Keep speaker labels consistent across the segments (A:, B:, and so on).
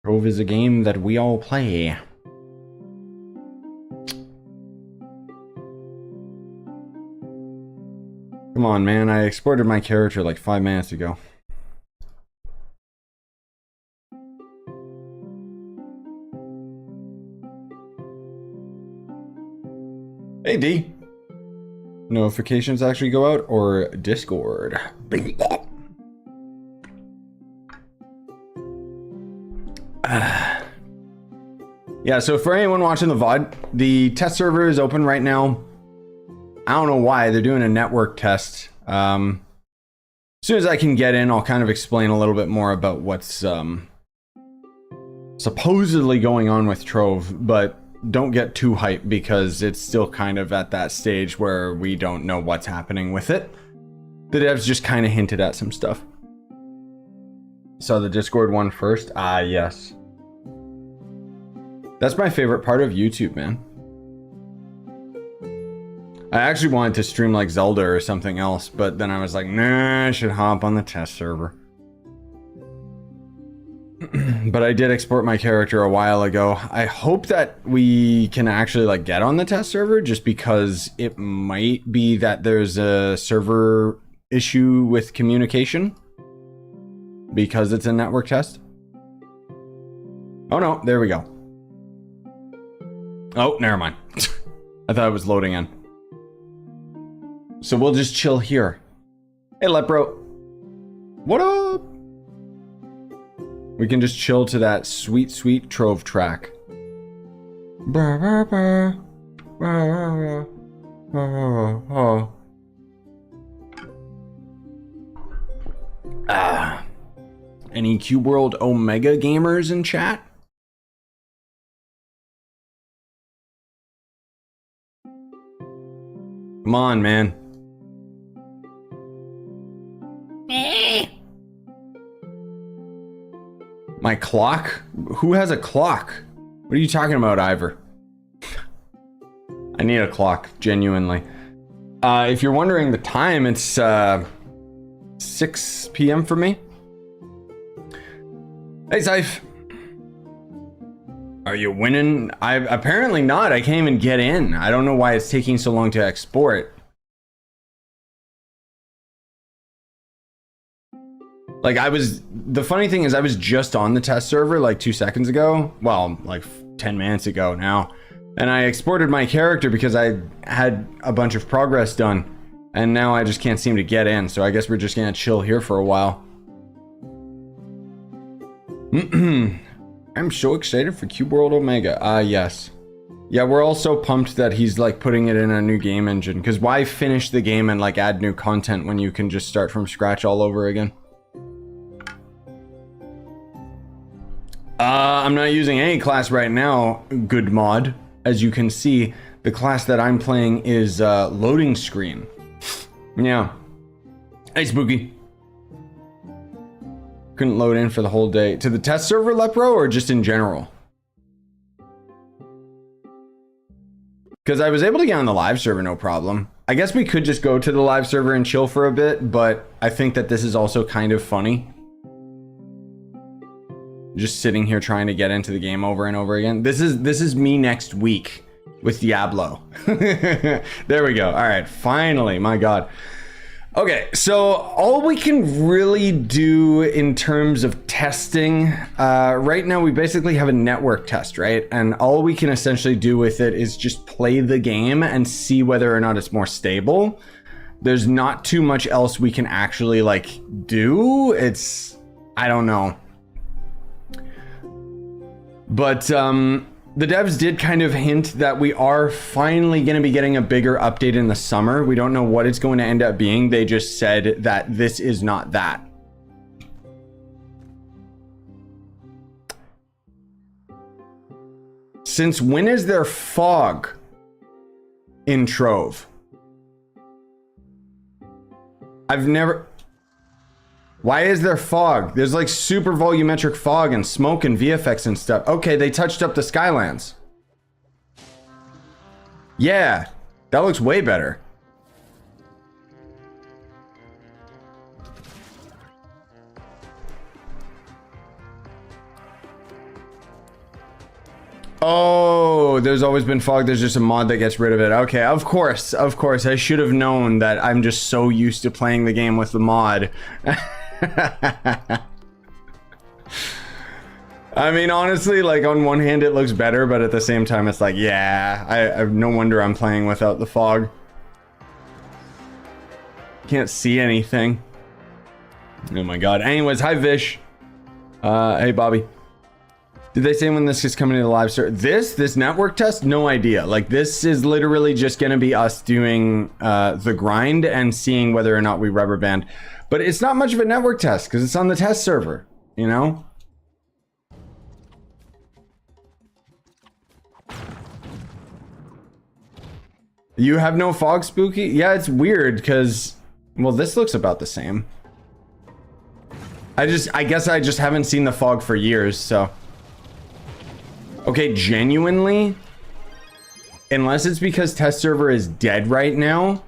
A: Trove is a game that we all play. Come on, man. I exported my character like 5 minutes ago. Hey, D. Notifications actually go out or Discord? Yeah, so for anyone watching the VOD, the test server is open right now. I don't know why. They're doing a network test. As soon as I can get in, I'll kind of explain a little bit more about what's supposedly going on with Trove, but don't get too hyped because it's still kind of at that stage where we don't know what's happening with it. The devs just kind of hinted at some stuff. Saw the Discord one first? Ah, yes. That's my favorite part of YouTube, man. I actually wanted to stream like Zelda or something else, but then I was like, nah, I should hop on the test server. But I did export my character a while ago. I hope that we can actually like get on the test server, just because it might be that there's a server issue with communication because it's a network test. Oh no, there we go. Oh, never mind. I thought it was loading in. So we'll just chill here. Hey, Lepro. What up? We can just chill to that sweet, sweet Trove track. Any Cube World Omega gamers in chat? Come on, man. My clock? Who has a clock? What are you talking about, Ivor? I need a clock, genuinely. If you're wondering the time, it's 6 p.m. for me. Hey, Scyf. Are you winning? Apparently not. I can't even get in. I don't know why it's taking so long to export. Like the funny thing is I was just on the test server like 2 seconds ago. Well, like 10 minutes ago now. And I exported my character because I had a bunch of progress done. And now I just can't seem to get in. So I guess we're just gonna chill here for a while. I'm so excited for Cube World Omega. Yes. Yeah, we're all so pumped that he's like putting it in a new game engine. Because why finish the game and like add new content when you can just start from scratch all over again? I'm not using any class right now, good mod. As you can see, the class that I'm playing is loading screen. Yeah. Hey, Spooky. Couldn't load in for the whole day. To the test server, Lepro, or just in general? Because I was able to get on the live server, no problem. I guess we could just go to the live server and chill for a bit, but I think that this is also kind of funny. Just sitting here trying to get into the game over and over again. This is me next week with Diablo. There we go. All right, finally, my God. Okay, so all we can really do in terms of testing, right now we basically have a network test, right? And all we can essentially do with it is just play the game and see whether or not it's more stable. There's not too much else we can actually like do. I don't know. But the devs did kind of hint that we are finally going to be getting a bigger update in the summer. We don't know what it's going to end up being. They just said that this is not that. Since when is there fog in Trove? I've never... Why is there fog? There's like super volumetric fog and smoke and VFX and stuff. Okay, they touched up the Skylands. Yeah, that looks way better. Oh, there's always been fog. There's just a mod that gets rid of it. Okay, of course. I should have known that. I'm just so used to playing the game with the mod. I mean, honestly, like, on one hand it looks better, but at the same time it's like, yeah, I no wonder I'm playing without the fog. Can't see anything. Oh my god. Anyways, hi Vish. Hey Bobby. Did they say when this is coming to the live server? This network test? No idea. Like, this is literally just gonna be us doing the grind and seeing whether or not we rubber band. But it's not much of a network test because it's on the test server, you know? You have no fog, Spooky? Yeah, it's weird because, well, this looks about the same. I guess I just haven't seen the fog for years, so. Okay, genuinely, unless it's because test server is dead right now,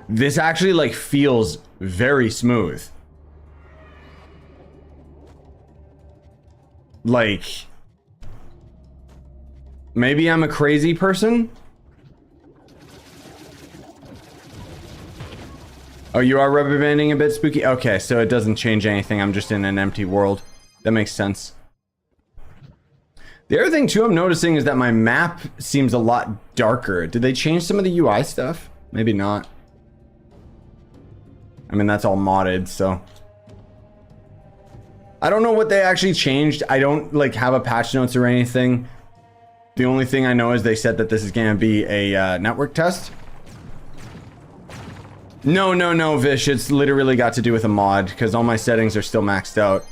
A: this actually like feels very smooth. Like, maybe I'm a crazy person. Oh, you are rubber banding a bit, Spooky? Okay, so it doesn't change anything. I'm just in an empty world. That makes sense. The other thing, too, I'm noticing is that my map seems a lot darker. Did they change some of the UI stuff? Maybe not. I mean, that's all modded, so. I don't know what they actually changed. I don't, like, have a patch notes or anything. The only thing I know is they said that this is going to be a network test. No, Vish. It's literally got to do with a mod, because all my settings are still maxed out.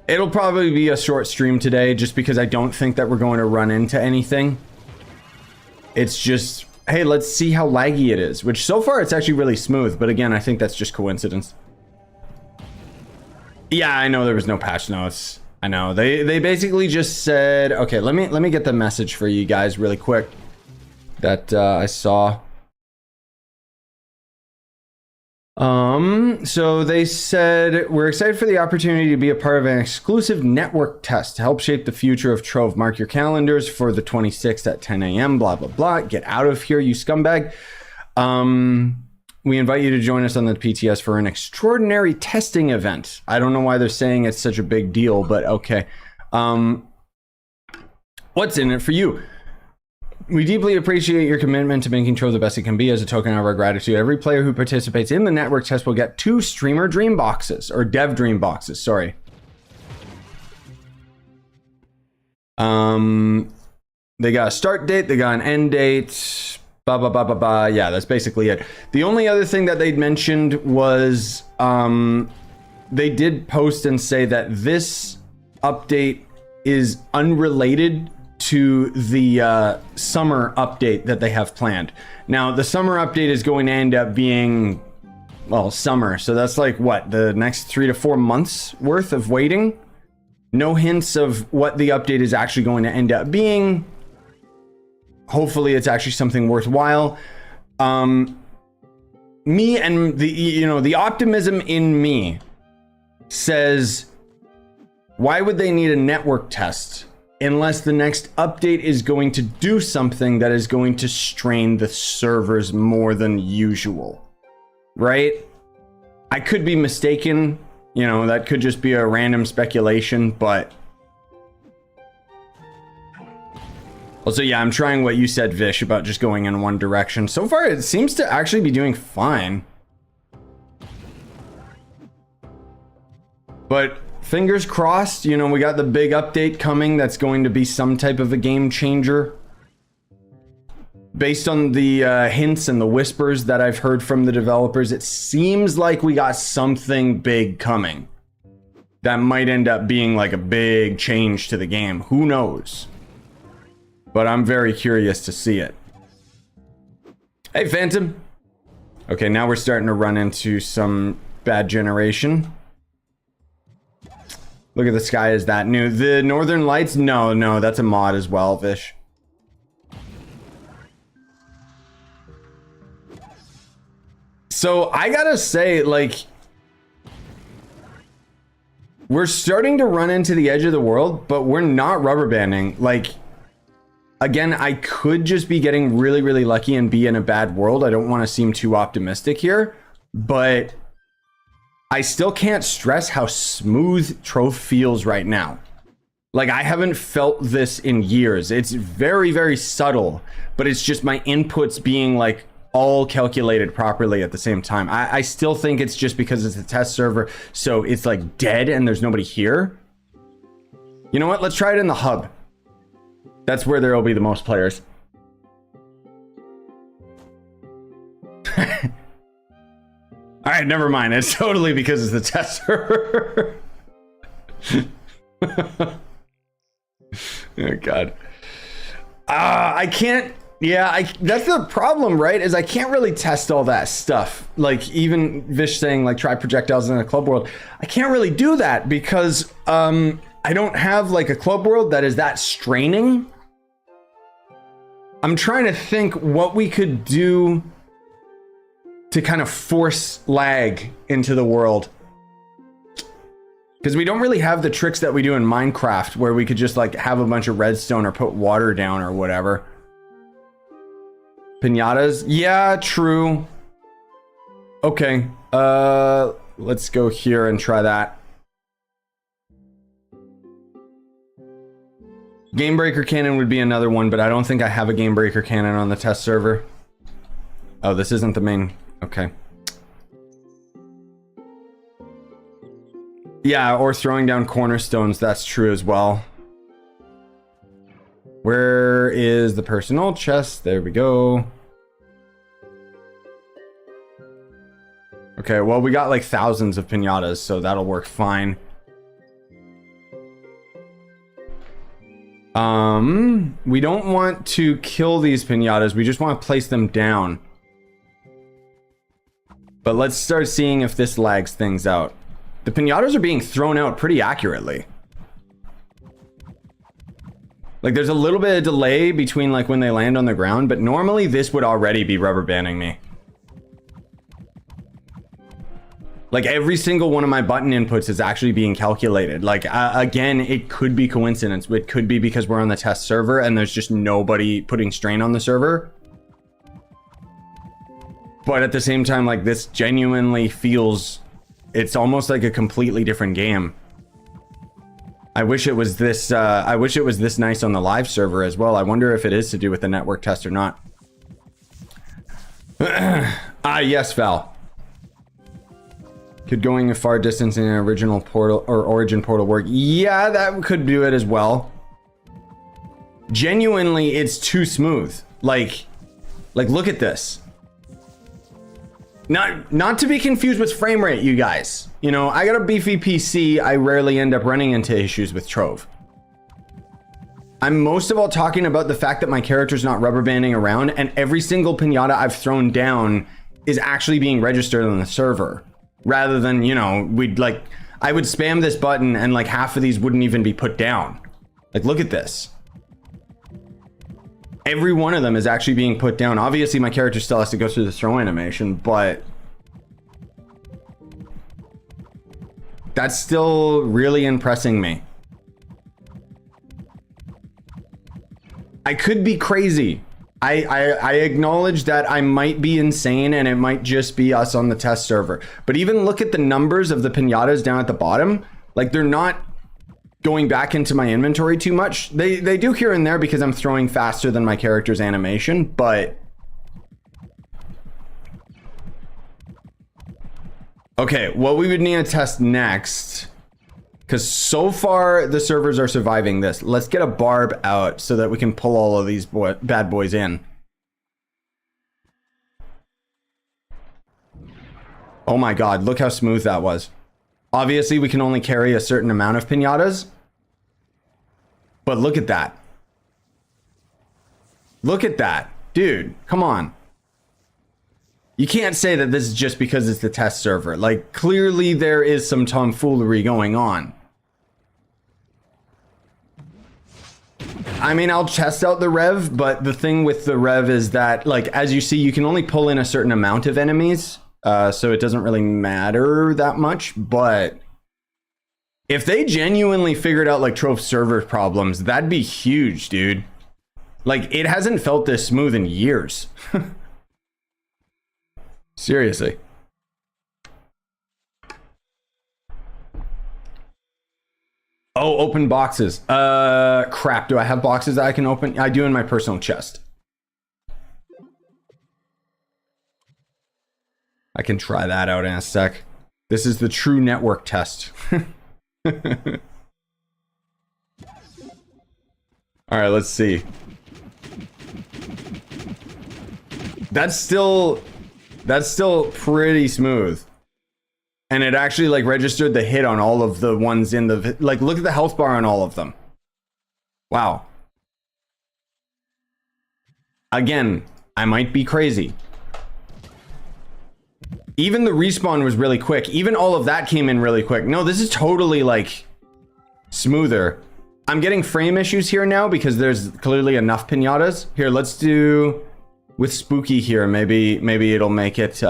A: It'll probably be a short stream today, just because I don't think that we're going to run into anything. It's just, hey, let's see how laggy it is, which so far it's actually really smooth, but again, I think that's just coincidence. Yeah, I know there was no patch notes. I know. They basically just said, okay, let me get the message for you guys really quick. That I saw. So they said, we're excited for the opportunity to be a part of an exclusive network test to help shape the future of Trove. Mark your calendars for the 26th at 10 a.m. Blah, blah, blah. Get out of here, you scumbag. We invite you to join us on the PTS for an extraordinary testing event. I don't know why they're saying it's such a big deal, but okay. What's in it for you? We deeply appreciate your commitment to making Trove the best it can be. As a token of our gratitude, every player who participates in the network test will get 2 streamer dream boxes, or dev dream boxes, sorry. They got a start date, they got an end date, blah, blah, blah, blah, blah. Yeah, that's basically it. The only other thing that they'd mentioned was, they did post and say that this update is unrelated to the summer update that they have planned. Now, the summer update is going to end up being, well, summer. So that's like, what, the next 3 to 4 months worth of waiting? No hints of what the update is actually going to end up being. Hopefully it's actually something worthwhile. Me and the optimism in me says, why would they need a network test unless the next update is going to do something that is going to strain the servers more than usual, right? I could be mistaken, that could just be a random speculation, but also, yeah, I'm trying what you said, Vish, about just going in one direction. So far, it seems to actually be doing fine. But fingers crossed, we got the big update coming that's going to be some type of a game changer. Based on the hints and the whispers that I've heard from the developers, it seems like we got something big coming. That might end up being like a big change to the game. Who knows? But I'm very curious to see it. Hey, Phantom. Okay, now we're starting to run into some bad generation. Look at the sky, is that new? The Northern Lights? No, that's a mod as well, Vish. So I gotta say, like, We're starting to run into the edge of the world, but we're not rubber banding. Like, again, I could just be getting really, really lucky and be in a bad world. I don't want to seem too optimistic here, but I still can't stress how smooth Trove feels right now. Like, I haven't felt this in years. It's very, very subtle, but it's just my inputs being like all calculated properly at the same time. I still think it's just because it's a test server, so it's like dead and there's nobody here. You know what? Let's try it in the hub. That's where there will be the most players. All right, never mind. It's totally because it's the test server. Oh God. I can't. Yeah, that's the problem, right? Is I can't really test all that stuff. Like even Vish saying like try projectiles in a club world. I can't really do that because I don't have like a club world that is that straining. I'm trying to think what we could do to kind of force lag into the world. Because we don't really have the tricks that we do in Minecraft where we could just like have a bunch of redstone or put water down or whatever. Pinatas? Yeah, true. Okay. Let's go here and try that. Game breaker cannon would be another one, but I don't think I have a game breaker cannon on the test server. Oh, this isn't the main. Okay. Yeah, or throwing down cornerstones, that's true as well. Where is the personal chest? There we go. Okay, well, we got like thousands of pinatas, so that'll work fine. We don't want to kill these pinatas. We just want to place them down. But let's start seeing if this lags things out. The pinatas are being thrown out pretty accurately. Like there's a little bit of delay between like when they land on the ground, but normally this would already be rubber banding me. Like every single one of my button inputs is actually being calculated. Like again, it could be coincidence. It could be because we're on the test server and there's just nobody putting strain on the server. But at the same time, like this genuinely feels, it's almost like a completely different game. I wish it was this nice on the live server as well. I wonder if it is to do with the network test or not. Ah, yes, Val. Could going a far distance in an original portal or origin portal work? Yeah, that could do it as well. Genuinely, it's too smooth. Like look at this. Not to be confused with frame rate, you guys. You know, I got a beefy PC. I rarely end up running into issues with Trove. I'm most of all talking about the fact that my character's not rubber banding around and every single pinata I've thrown down is actually being registered on the server. Rather than, you know, I would spam this button and like half of these wouldn't even be put down. Like, look at this. Every one of them is actually being put down. Obviously, my character still has to go through the throw animation, but that's still really impressing me. I could be crazy. I acknowledge that I might be insane and it might just be us on the test server. But even look at the numbers of the pinatas down at the bottom. Like, they're not going back into my inventory too much. They do here and there because I'm throwing faster than my character's animation, but okay, what we would need to test next, because so far the servers are surviving this. Let's get a barb out so that we can pull all of these bad boys in. Oh my God, look how smooth that was. Obviously we can only carry a certain amount of pinatas, but look at that. Look at that, dude, come on. You can't say that this is just because it's the test server. Like, clearly there is some tomfoolery going on. I mean, I'll test out the rev, but the thing with the rev is that, like, as you see, you can only pull in a certain amount of enemies. So it doesn't really matter that much, but If they genuinely figured out like Trove server problems, that'd be huge, dude. Like, it hasn't felt this smooth in years. Seriously. Oh, open boxes. Crap. Do I have boxes that I can open? I do in my personal chest. I can try that out in a sec. This is the true network test. All right, let's see. That's still pretty smooth. And it actually like registered the hit on all of the ones in the, like, look at the health bar on all of them. Wow. Again, I might be crazy. Even the respawn was really quick. Even all of that came in really quick. No, this is totally like smoother. I'm getting frame issues here now because there's clearly enough pinatas. Here, let's do with spooky here. Maybe it'll make it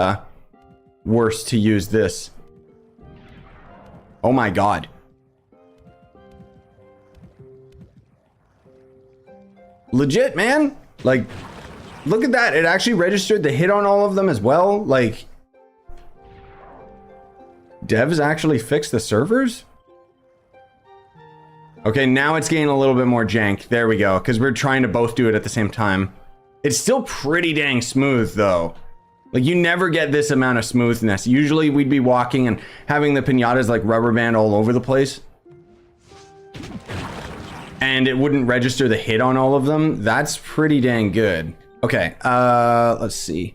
A: worse to use this. Oh my god. Legit, man. Like, look at that. It actually registered the hit on all of them as well. Like, devs actually fixed the servers? Okay, now it's getting a little bit more jank. There we go, because we're trying to both do it at the same time. It's still pretty dang smooth, though. Like, you never get this amount of smoothness. Usually, we'd be walking and having the pinatas, like, rubber band all over the place. And it wouldn't register the hit on all of them. That's pretty dang good. Okay, let's see.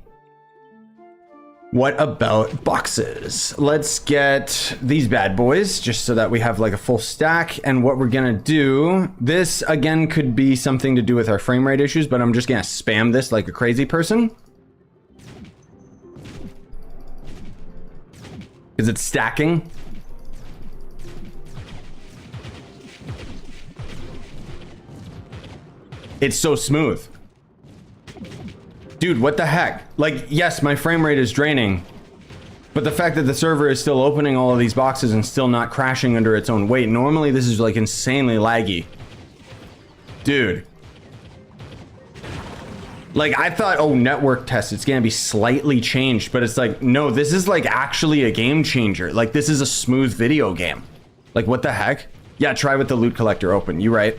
A: What about boxes? Let's get these bad boys just so that we have like a full stack. And what we're gonna do, this again could be something to do with our frame rate issues, but I'm just gonna spam this like a crazy person. Because it's stacking. It's so smooth. Dude, what the heck? Like, yes, my frame rate is draining, but the fact that the server is still opening all of these boxes and still not crashing under its own weight. Normally, this is like insanely laggy. Dude. Like, I thought, oh, network test, it's gonna be slightly changed, but it's like, no, this is like actually a game changer. Like, this is a smooth video game. Like, what the heck? Yeah, try with the loot collector open. You right.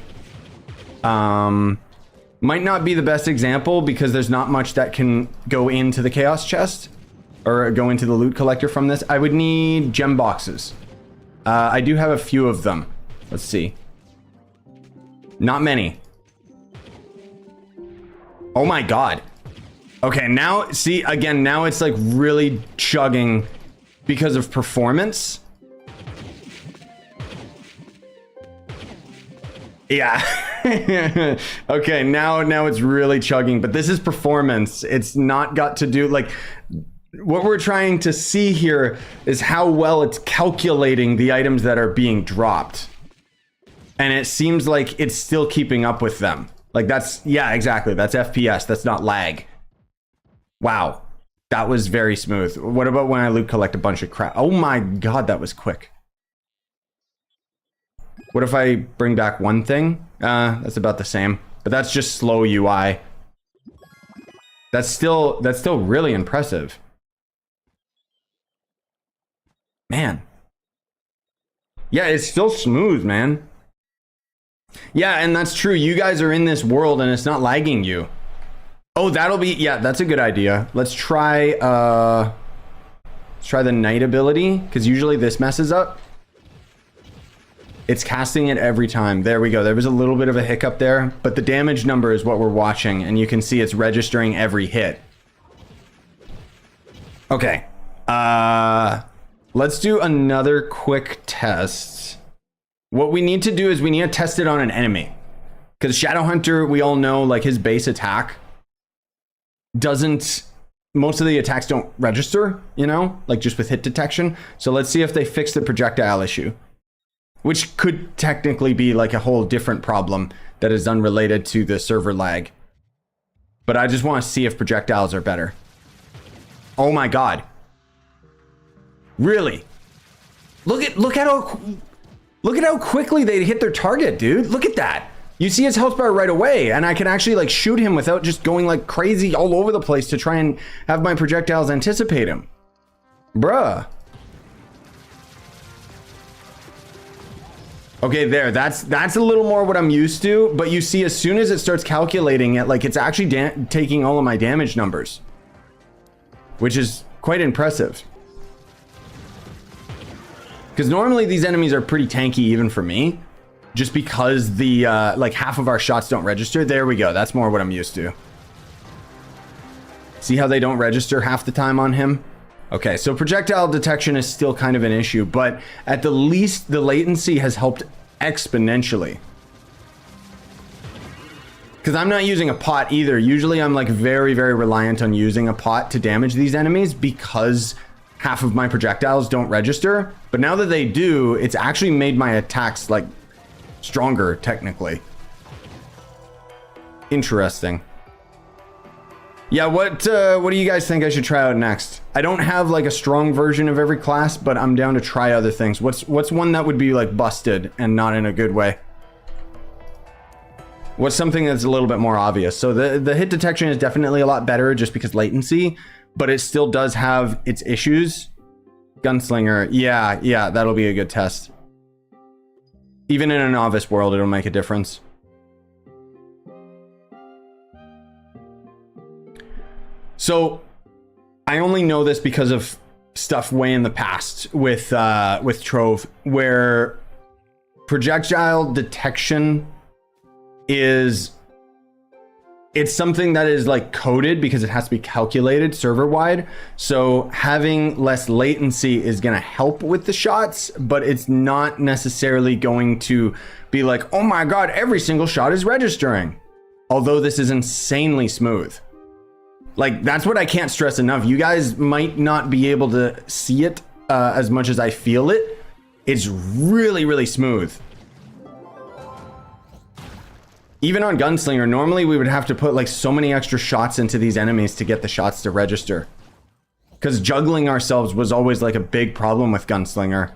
A: Might not be the best example because there's not much that can go into the chaos chest or go into the loot collector from this. I would need gem boxes. I do have a few of them. Let's see. Not many. Oh my god. Okay, now, see, again, now it's like really chugging because of performance. Yeah. Okay, now it's really chugging, but this is performance. It's not got to do, like, what we're trying to see here is how well it's calculating the items that are being dropped. And it seems like it's still keeping up with them. Like, that's, yeah, exactly. That's FPS. That's not lag. Wow. That was very smooth. What about when I loot collect a bunch of crap? Oh my god, that was quick. What if I bring back one thing? That's about the same, but that's just slow UI. That's still really impressive. Man. Yeah, it's still smooth, man. Yeah, and that's true. You guys are in this world and it's not lagging you. Oh, that'll be, yeah, that's a good idea. Let's try the night ability, because usually this messes up. It's casting it every time. There we go. There was a little bit of a hiccup there, but the damage number is what we're watching, and you can see it's registering every hit. Okay. Let's do another quick test. What we need to do is we need to test it on an enemy. Because Shadowhunter, we all know, like, his base attack doesn't... Most of the attacks don't register, you know? Like, just with hit detection. So let's see if they fix the projectile issue. Which could technically be like a whole different problem that is unrelated to the server lag. But I just want to see if projectiles are better. Oh my god. Really? Look at how... Look at how quickly they hit their target, dude. Look at that. You see his health bar right away, and I can actually like shoot him without just going like crazy all over the place to try and have my projectiles anticipate him. Bruh. Okay, there, that's a little more what I'm used to, but you see as soon as it starts calculating it, like it's actually taking all of my damage numbers, which is quite impressive. Because normally these enemies are pretty tanky even for me. Just because the, like half of our shots don't register. There we go. That's more what I'm used to. See how they don't register half the time on him? Okay, so projectile detection is still kind of an issue, but at the least the latency has helped exponentially. Because I'm not using a pot either. Usually I'm like very, very reliant on using a pot to damage these enemies because half of my projectiles don't register. But now that they do, it's actually made my attacks like stronger, technically. Interesting. Yeah, what do you guys think I should try out next? I don't have like a strong version of every class, but I'm down to try other things. What's one that would be like busted and not in a good way? What's something that's a little bit more obvious? So the hit detection is definitely a lot better just because latency, but it still does have its issues. Gunslinger, yeah, that'll be a good test. Even in a novice world, it'll make a difference. So, I only know this because of stuff way in the past with Trove, where projectile detection is... It's something that is like coded because it has to be calculated server wide. So having less latency is going to help with the shots, but it's not necessarily going to be like, oh my God, every single shot is registering. Although this is insanely smooth. Like that's what I can't stress enough. You guys might not be able to see it as much as I feel it. It's really, really smooth. Even on Gunslinger, normally we would have to put like so many extra shots into these enemies to get the shots to register. Because juggling ourselves was always like a big problem with Gunslinger.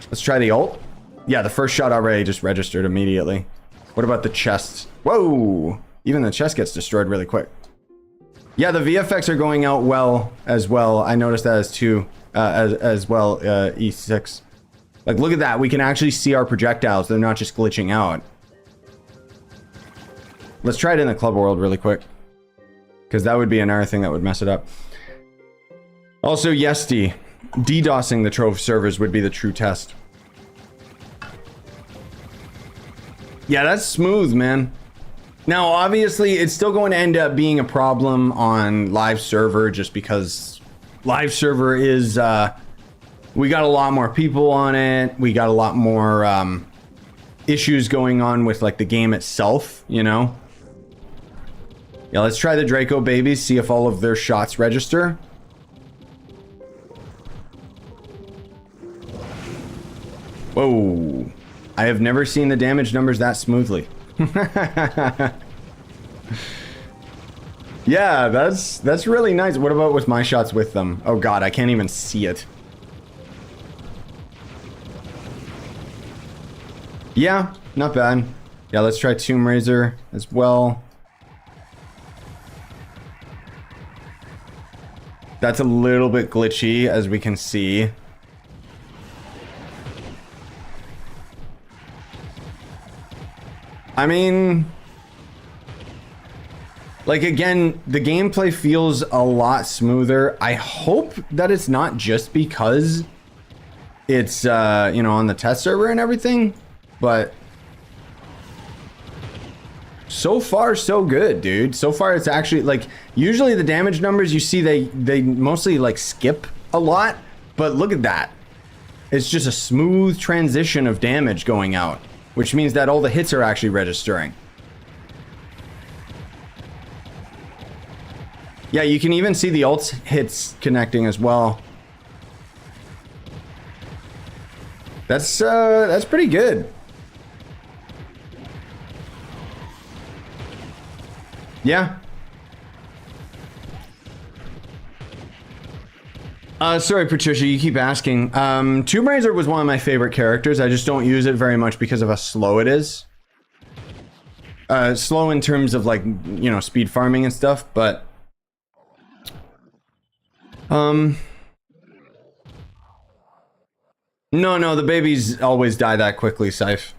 A: Let's try the ult. Yeah, the first shot already just registered immediately. What about the chest? Whoa! Even the chest gets destroyed really quick. Yeah, the VFX are going out well as well. I noticed that as well, E6. Like, look at that. We can actually see our projectiles. They're not just glitching out. Let's try it in the club world really quick. Because that would be another thing that would mess it up. Also, Yesti. DDoSing the Trove servers would be the true test. Yeah, that's smooth, man. Now, obviously, it's still going to end up being a problem on live server just because live server is... we got a lot more people on it. We got a lot more issues going on with like the game itself, you know? Yeah, let's try the Draco babies, see if all of their shots register. Whoa. I have never seen the damage numbers that smoothly. Yeah, that's really nice. What about with my shots with them? Oh god, I can't even see it. Yeah, not bad. Yeah, let's try Tomb Raiser as well. That's a little bit glitchy, as we can see. I mean... like, again, the gameplay feels a lot smoother. I hope that it's not just because it's, you know, on the test server and everything. But so far, so good, dude. So far, it's actually like usually the damage numbers you see, they mostly like skip a lot. But look at that. It's just a smooth transition of damage going out, which means that all the hits are actually registering. Yeah, you can even see the ult hits connecting as well. That's pretty good. Yeah. Sorry, Patricia, you keep asking. Tomb Raider was one of my favorite characters. I just don't use it very much because of how slow it is. Slow in terms of, like, you know, speed farming and stuff, but... No, the babies always die that quickly, Scythe.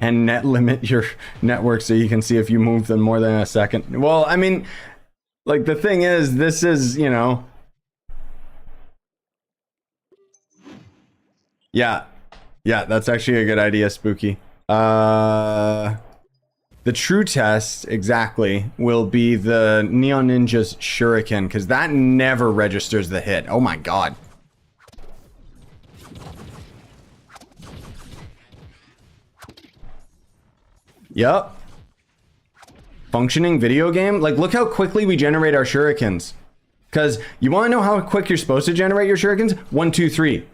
A: And net limit your network so you can see if you move them more than a second. Well, I mean, like, the thing is, this is, you know... Yeah. Yeah, that's actually a good idea, Spooky. The true test, exactly, will be the Neon Ninja's Shuriken, because that never registers the hit. Oh my god. Yup. Functioning video game? Like, look how quickly we generate our shurikens. Because you want to know how quick you're supposed to generate your shurikens? 1, 2, 3.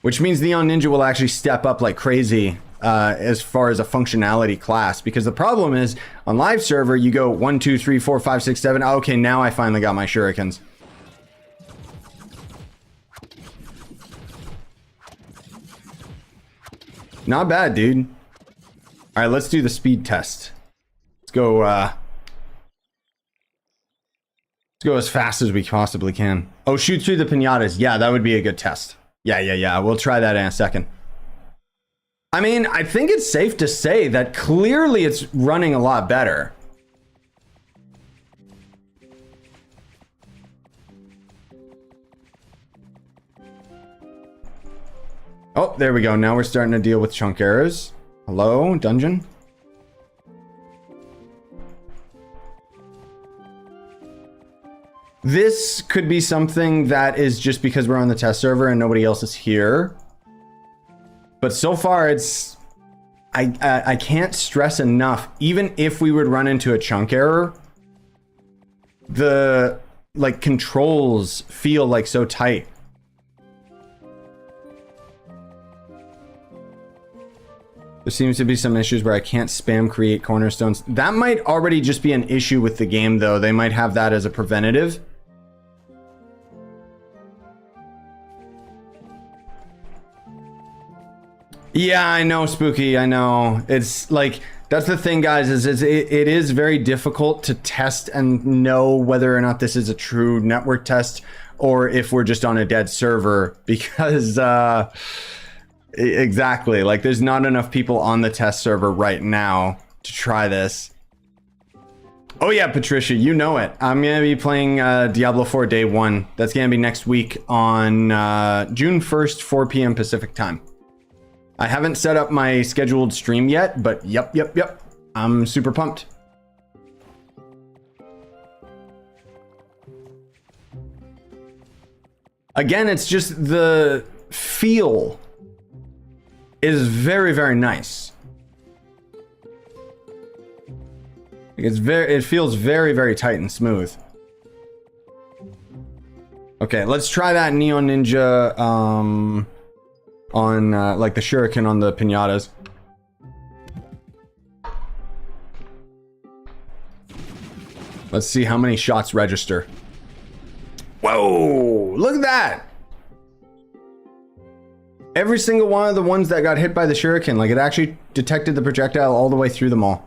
A: Which means Neon Ninja will actually step up like crazy as far as a functionality class. Because the problem is, on live server, you go 1, 2, 3, 4, 5, 6, 7. Oh, okay, now I finally got my shurikens. Not bad, dude. All right, let's do the speed test. Let's go as fast as we possibly can. Oh, shoot through the piñatas. Yeah, that would be a good test. Yeah. We'll try that in a second. I mean, I think it's safe to say that clearly it's running a lot better. Oh, there we go. Now we're starting to deal with chunk errors. Hello, dungeon? This could be something that is just because we're on the test server and nobody else is here. But so far it's... I can't stress enough, even if we would run into a chunk error, the, like, controls feel like so tight. There seems to be some issues where I can't spam create cornerstones. That might already just be an issue with the game, though. They might have that as a preventative. Yeah, I know, Spooky. I know. It's like, that's the thing, guys, is it is very difficult to test and know whether or not this is a true network test or if we're just on a dead server, because exactly, like, there's not enough people on the test server right now to try this. Oh yeah, Patricia, you know it. I'm gonna be playing Diablo 4 Day 1. That's gonna be next week on June 1st, 4 p.m. Pacific time. I haven't set up my scheduled stream yet, but yep. I'm super pumped. Again, it's just the feel is very, very nice. It feels very, very tight and smooth. Okay, let's try that Neon Ninja on like the shuriken on the piñatas. Let's see how many shots register. Whoa, look at that. Every single one of the ones that got hit by the shuriken, like, it actually detected the projectile all the way through them all.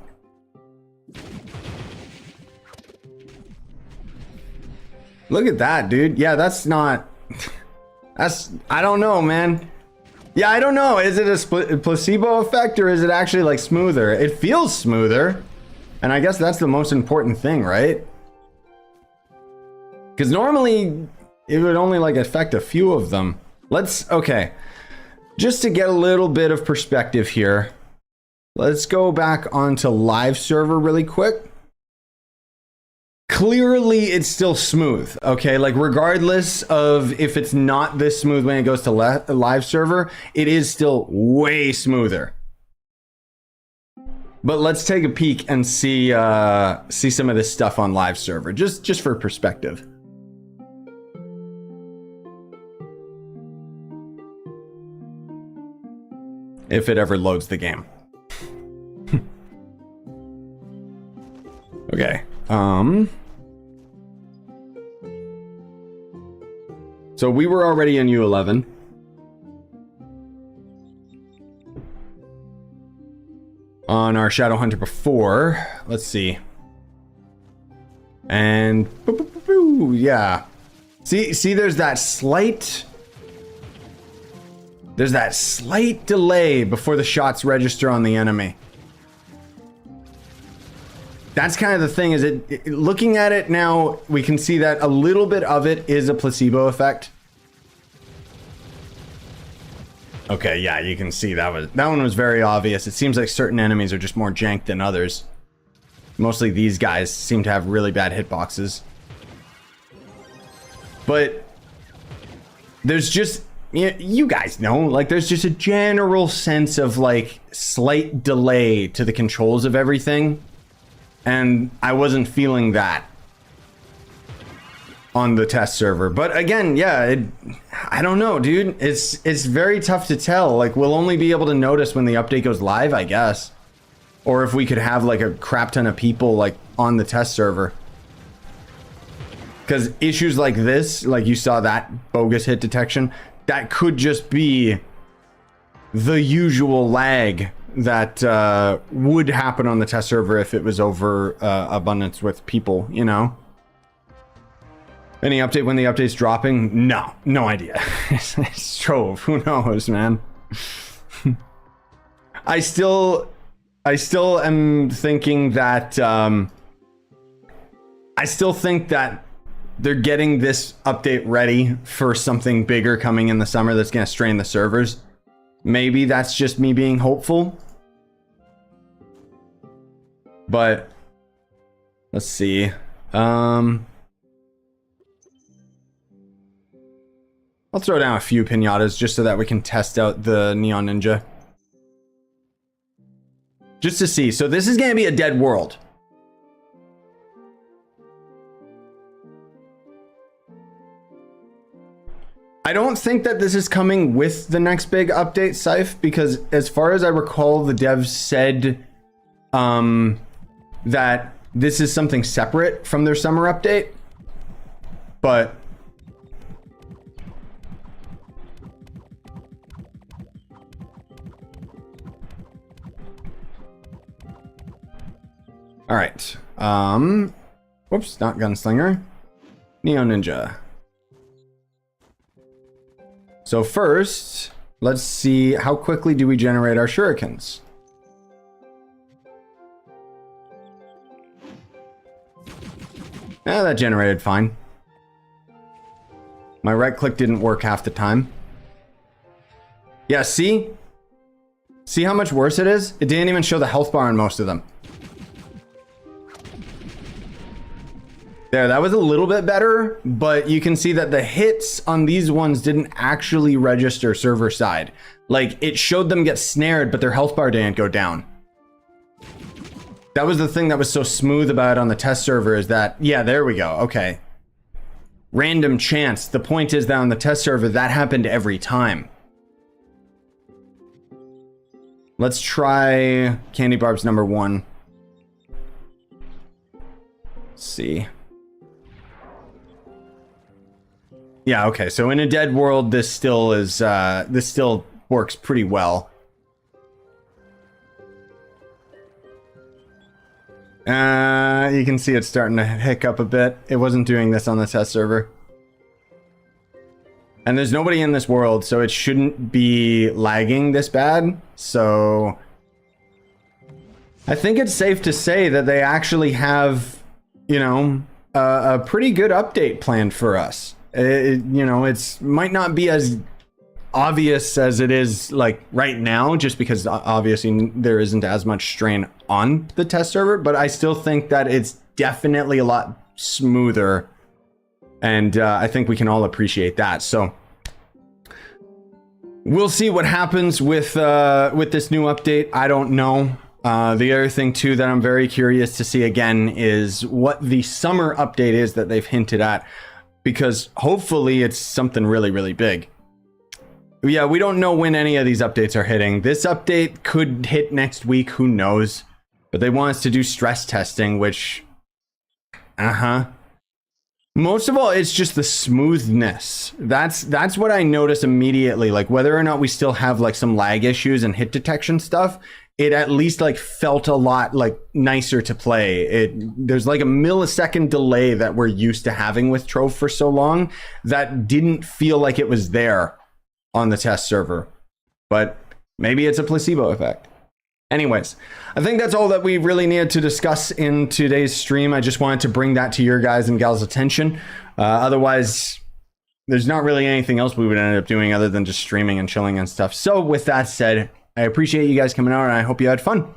A: Look at that, dude. Yeah, that's not... That's... I don't know, man. Yeah, I don't know. Is it a placebo effect or is it actually, like, smoother? It feels smoother. And I guess that's the most important thing, right? Because normally, it would only, like, affect a few of them. Okay. Just to get a little bit of perspective here, let's go back onto live server really quick. Clearly, it's still smooth, okay? Like, regardless of if it's not this smooth when it goes to live server, it is still way smoother. But let's take a peek and see some of this stuff on live server, just for perspective. If it ever loads the game. Okay. So we were already in U11. On our Shadow Hunter before. Let's see. And yeah. See, there's that slight delay before the shots register on the enemy. That's kind of the thing, is looking at it now, we can see that a little bit of it is a placebo effect. Okay, yeah, you can see that one was very obvious. It seems like certain enemies are just more jank than others. Mostly these guys seem to have really bad hitboxes. But there's just, you guys know, like there's just a general sense of like slight delay to the controls of everything. And I wasn't feeling that on the test server. But again, yeah, I don't know, dude. It's very tough to tell. Like, we'll only be able to notice when the update goes live, I guess. Or if we could have like a crap ton of people like on the test server. Because issues like this, like you saw that bogus hit detection, that could just be the usual lag that would happen on the test server if it was over abundance with people, you know? Any update when the update's dropping? No idea. It's Trove. Who knows, man? I still am thinking that I still think that they're getting this update ready for something bigger coming in the summer that's going to strain the servers. Maybe that's just me being hopeful. But let's see. I'll throw down a few pinatas just so that we can test out the Neon Ninja. Just to see. So this is going to be a dead world. I don't think that this is coming with the next big update, Scythe, because as far as I recall, the devs said that this is something separate from their summer update. But all right. Whoops, not Gunslinger. Neon Ninja. So first, let's see how quickly do we generate our shurikens. That generated fine. My right click didn't work half the time. Yeah, see? See how much worse it is? It didn't even show the health bar on most of them. There, that was a little bit better, but you can see that the hits on these ones didn't actually register server side. Like, it showed them get snared, but their health bar didn't go down. That was the thing that was so smooth about it on the test server, is that, yeah, there we go, okay. Random chance. The point is that on the test server, that happened every time. Let's try Candy Barb's number 1. Let's see. Yeah, okay, so in a dead world, this still is, this still works pretty well. You can see it's starting to hiccup a bit. It wasn't doing this on the test server. And there's nobody in this world, so it shouldn't be lagging this bad. So I think it's safe to say that they actually have, you know, a pretty good update planned for us. You know, it's might not be as obvious as it is like right now, just because obviously there isn't as much strain on the test server, but I still think that it's definitely a lot smoother, and I think we can all appreciate that. So we'll see what happens with this new update. I don't know. The other thing too that I'm very curious to see again is what the summer update is that they've hinted at, because hopefully it's something really, really big. Yeah, we don't know when any of these updates are hitting. This update could hit next week, who knows? But they want us to do stress testing, which Most of all, it's just the smoothness. That's what I notice immediately. Like whether or not we still have like some lag issues and hit detection stuff, it at least like felt a lot like nicer to play. There's like a millisecond delay that we're used to having with Trove for so long that didn't feel like it was there on the test server. But maybe it's a placebo effect. Anyways, I think that's all that we really needed to discuss in today's stream. I just wanted to bring that to your guys' and gals' attention. Otherwise, there's not really anything else we would end up doing other than just streaming and chilling and stuff. So with that said, I appreciate you guys coming out and I hope you had fun.